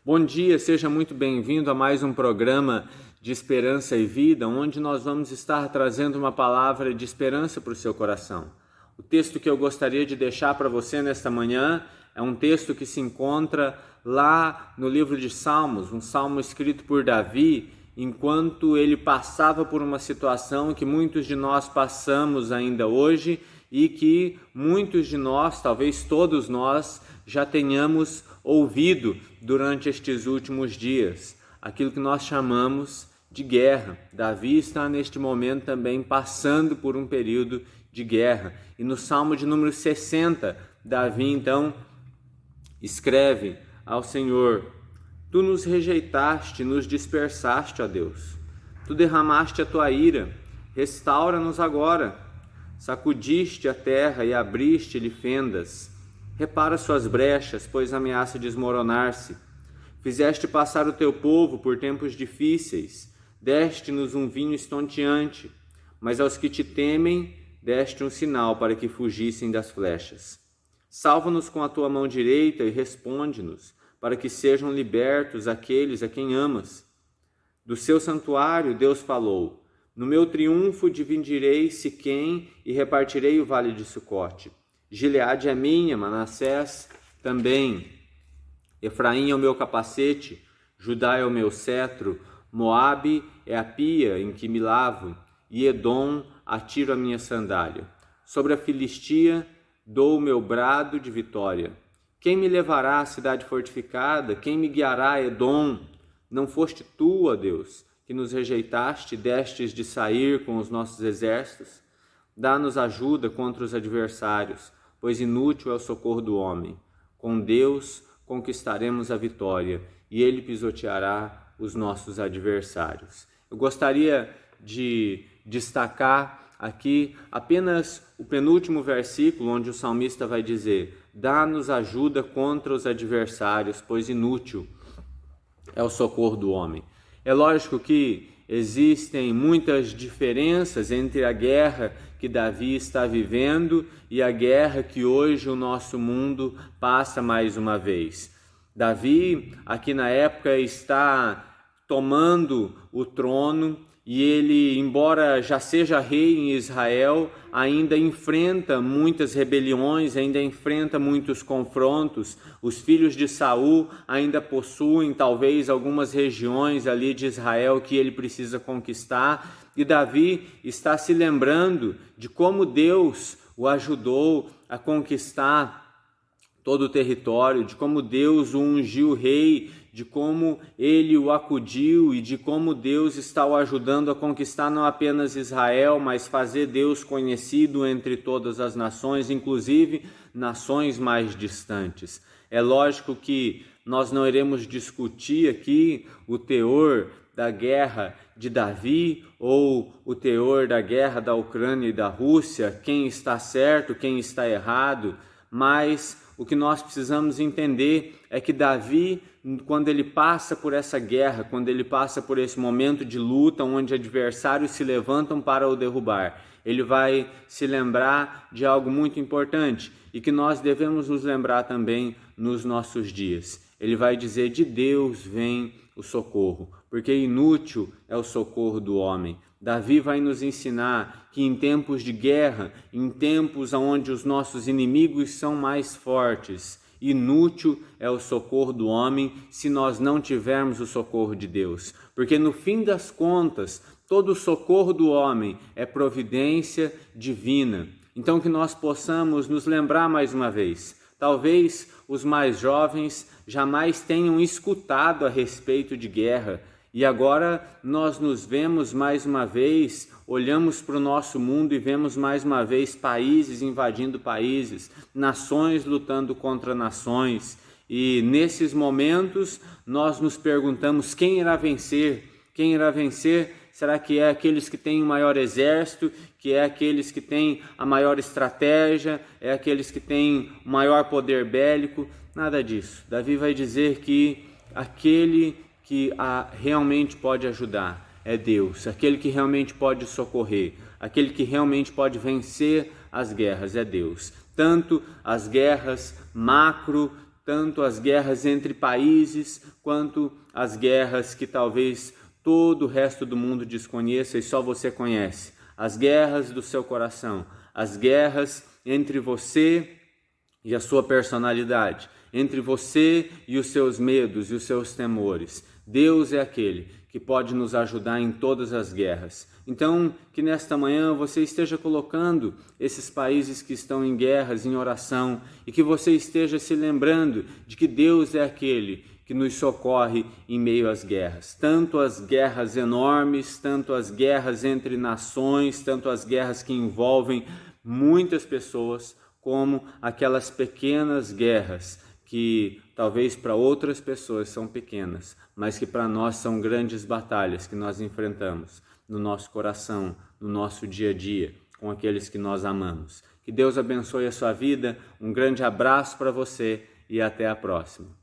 Bom dia, seja muito bem-vindo a mais um programa de Esperança e Vida, onde nós vamos estar trazendo uma palavra de esperança para o seu coração. O texto que eu gostaria de deixar para você nesta manhã é um texto que se encontra lá no livro de Salmos, um salmo escrito por Davi, enquanto ele passava por uma situação que muitos de nós passamos ainda hoje e que muitos de nós, talvez todos nós, já tenhamos ouvido durante estes últimos dias, aquilo que nós chamamos de guerra. Davi está neste momento também passando por um período de guerra. E no Salmo de número 60, Davi então escreve ao Senhor: Tu nos rejeitaste, nos dispersaste, ó Deus. Tu derramaste a tua ira, restaura-nos agora. Sacudiste a terra e abriste-lhe fendas. Repara suas brechas, pois ameaça desmoronar-se. Fizeste passar o teu povo por tempos difíceis, deste-nos um vinho estonteante, mas aos que te temem deste um sinal para que fugissem das flechas. Salva-nos com a tua mão direita e responde-nos, para que sejam libertos aqueles a quem amas. Do seu santuário Deus falou: No meu triunfo dividirei Siquém e repartirei o vale de Sucote. Gileade é minha, Manassés também. Efraim é o meu capacete, Judá é o meu cetro, Moabe é a pia em que me lavo, e Edom atiro a minha sandália. Sobre a Filistia dou o meu brado de vitória. Quem me levará à cidade fortificada? Quem me guiará a Edom? Não foste tu, ó Deus, que nos rejeitaste e destes de sair com os nossos exércitos? Dá-nos ajuda contra os adversários, pois inútil é o socorro do homem. Com Deus conquistaremos a vitória, e Ele pisoteará os nossos adversários. Eu gostaria de destacar aqui apenas o penúltimo versículo, onde o salmista vai dizer: Dá-nos ajuda contra os adversários, pois inútil é o socorro do homem. É lógico que existem muitas diferenças entre a guerra que Davi está vivendo e a guerra que hoje o nosso mundo passa mais uma vez. Davi, aqui na época, está tomando o trono e ele, embora já seja rei em Israel, ainda enfrenta muitas rebeliões, ainda enfrenta muitos confrontos. Os filhos de Saul ainda possuem talvez algumas regiões ali de Israel que ele precisa conquistar. E Davi está se lembrando de como Deus o ajudou a conquistar todo o território, de como Deus o ungiu rei, de como ele o acudiu e de como Deus está o ajudando a conquistar não apenas Israel, mas fazer Deus conhecido entre todas as nações, inclusive nações mais distantes. É lógico que nós não iremos discutir aqui o teor da guerra de Davi ou o teor da guerra da Ucrânia e da Rússia, quem está certo, quem está errado, mas o que nós precisamos entender é que Davi, quando ele passa por essa guerra, quando ele passa por esse momento de luta, onde adversários se levantam para o derrubar, ele vai se lembrar de algo muito importante e que nós devemos nos lembrar também nos nossos dias. Ele vai dizer: de Deus vem o socorro, porque inútil é o socorro do homem. Davi vai nos ensinar que em tempos de guerra, em tempos onde os nossos inimigos são mais fortes, inútil é o socorro do homem se nós não tivermos o socorro de Deus. Porque no fim das contas, todo o socorro do homem é providência divina. Então que nós possamos nos lembrar mais uma vez. Talvez os mais jovens jamais tenham escutado a respeito de guerra, e agora nós nos vemos mais uma vez, olhamos para o nosso mundo e vemos mais uma vez países invadindo países, nações lutando contra nações. E nesses momentos nós nos perguntamos: quem irá vencer? Quem irá vencer? Será que é aqueles que têm o maior exército? Que é aqueles que têm a maior estratégia? É aqueles que têm o maior poder bélico? Nada disso. Davi vai dizer que aquele que realmente pode ajudar é Deus, aquele que realmente pode socorrer, aquele que realmente pode vencer as guerras é Deus. Tanto as guerras macro tanto as guerras entre países, quanto as guerras que talvez todo o resto do mundo desconheça e só você conhece. As guerras do seu coração, as guerras entre você e a sua personalidade, entre você e os seus medos e os seus temores. Deus é aquele que pode nos ajudar em todas as guerras. Então, que nesta manhã você esteja colocando esses países que estão em guerras em oração e que você esteja se lembrando de que Deus é aquele que nos socorre em meio às guerras. Tanto as guerras enormes, tanto as guerras entre nações, tanto as guerras que envolvem muitas pessoas, como aquelas pequenas guerras que talvez para outras pessoas são pequenas, mas que para nós são grandes batalhas que nós enfrentamos no nosso coração, no nosso dia a dia, com aqueles que nós amamos. Que Deus abençoe a sua vida, um grande abraço para você e até a próxima.